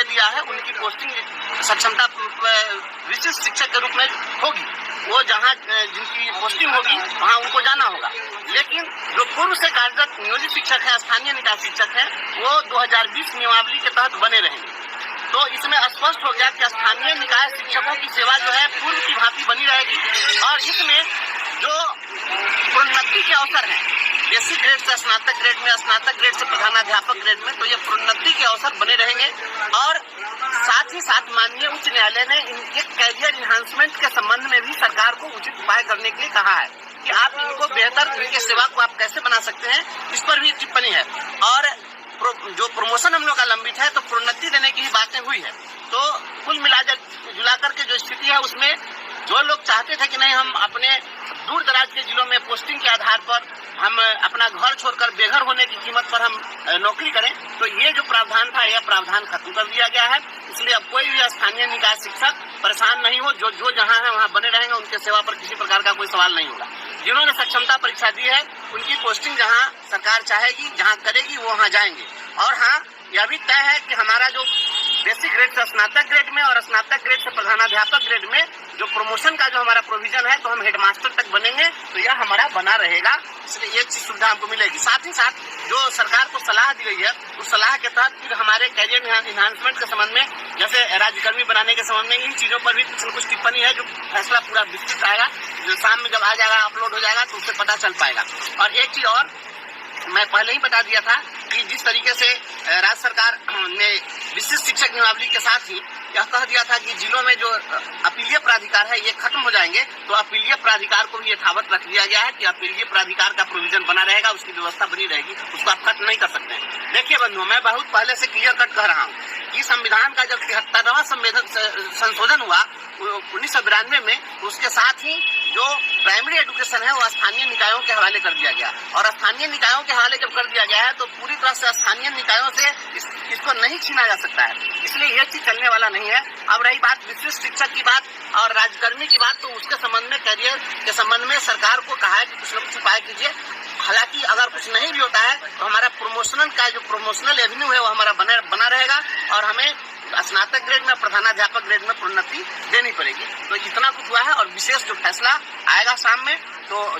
दिया है उनकी पोस्टिंग सक्षमता विशिष्ट शिक्षक के रूप में होगी। वो जहाँ जिनकी पोस्टिंग होगी वहाँ उनको जाना होगा। लेकिन जो पूर्व से कार्यरत नियोजित शिक्षक है, स्थानीय निकाय शिक्षक है, वो 2020 नियमावली के तहत बने रहेंगे। तो इसमें स्पष्ट हो गया कि स्थानीय निकाय शिक्षकों की सेवा जो है पूर्व की भांति बनी रहेगी और इसमें जो प्रोन्नति के अवसर हैं, बेसिक ग्रेड से स्नातक ग्रेड में, स्नातक ग्रेड से प्रधानाध्यापक ग्रेड में, तो ये प्रोन्नति के अवसर बने रहेंगे। और साथ ही साथ माननीय उच्च न्यायालय ने इनके कैरियर इन्हांसमेंट के संबंध में भी सरकार को उचित उपाय करने के लिए कहा है कि आप इनको बेहतर, इनके सेवा को आप कैसे बना सकते हैं, इस पर भी टिप्पणी है। और जो प्रमोशन हम लोग का लंबित है तो प्रोन्नति देने की ही बातें हुई है। तो कुल जुलाकर के जो स्थिति है उसमें जो लोग चाहते थे कि नहीं हम अपने दूर दराज के जिलों में पोस्टिंग के आधार पर हम अपना घर छोड़कर बेघर होने की कीमत पर हम नौकरी करें, तो ये जो प्रावधान था यह प्रावधान खत्म कर दिया गया है। इसलिए अब कोई भी स्थानीय निकाय शिक्षक परेशान नहीं हो, जो जहां है वहां बने रहेंगे, उनके सेवा पर किसी प्रकार का कोई सवाल नहीं होगा। जिन्होंने सक्षमता परीक्षा दी है उनकी पोस्टिंग जहां सरकार चाहेगी, जहां करेगी, वो वहां जाएंगे। और हाँ, यह भी तय है कि हमारा जो बेसिक ग्रेड से स्नातक ग्रेड में और स्नातक ग्रेड से प्रधानाध्यापक ग्रेड में जो प्रमोशन का जो हमारा प्रोविजन है, तो हम हेडमास्टर तक बनेंगे, तो यह हमारा बना रहेगा। इसलिए ये चीज सुविधा हमको मिलेगी। साथ ही साथ जो सरकार को सलाह दी गई है उस सलाह के तहत फिर हमारे कैरियर इन्हांसमेंट के संबंध में, जैसे राज्यकर्मी बनाने के संबंध में, इन चीजों पर भी कुछ न कुछ टिप्पणी है। जो फैसला पूरा विस्तृत आएगा, जो शाम में जब आ जाएगा, अपलोड हो जाएगा, तो उससे पता चल पाएगा। और एक चीज और मैं पहले ही बता दिया था कि जिस तरीके से राज्य सरकार ने विशिष्ट शिक्षक नियमावली के साथ ही यह कह दिया था कि जिलों में जो अपीलीय प्राधिकार है ये खत्म हो जाएंगे, तो अपीलीय प्राधिकार को भी यथावत रख दिया गया है कि अपीलीय प्राधिकार का प्रोविजन बना रहेगा, उसकी व्यवस्था बनी रहेगी, उसको आप खत्म नहीं कर सकते हैं। देखिए बंधुओं, मैं बहुत पहले से क्लियर कट कह रहा हूँ कि संविधान का जब 73वां संशोधन हुआ 1992 में, उसके साथ ही जो प्राइमरी एजुकेशन है वो स्थानीय निकायों के हवाले कर दिया गया। और स्थानीय निकायों के हवाले जब कर दिया गया है तो पूरी तरह से स्थानीय निकायों से इसको नहीं छीना जा सकता है। इसलिए यह चीज चलने वाला नहीं है। अब रही बात विशिष्ट शिक्षक की बात और राज्यकर्मी की बात, तो उसके संबंध में, कैरियर के संबंध में सरकार को कहा है कि कुछ न कुछ उपाय कीजिए। हालांकि अगर कुछ नहीं भी होता है तो हमारा प्रमोशनल एवेन्यू है वो हमारा बना रहेगा और हमें स्नातक ग्रेड में, प्रधानाध्यापक ग्रेड में प्रोन्नति देनी पड़ेगी। तो इतना कुछ हुआ है और विशेष जो फैसला आएगा शाम में, तो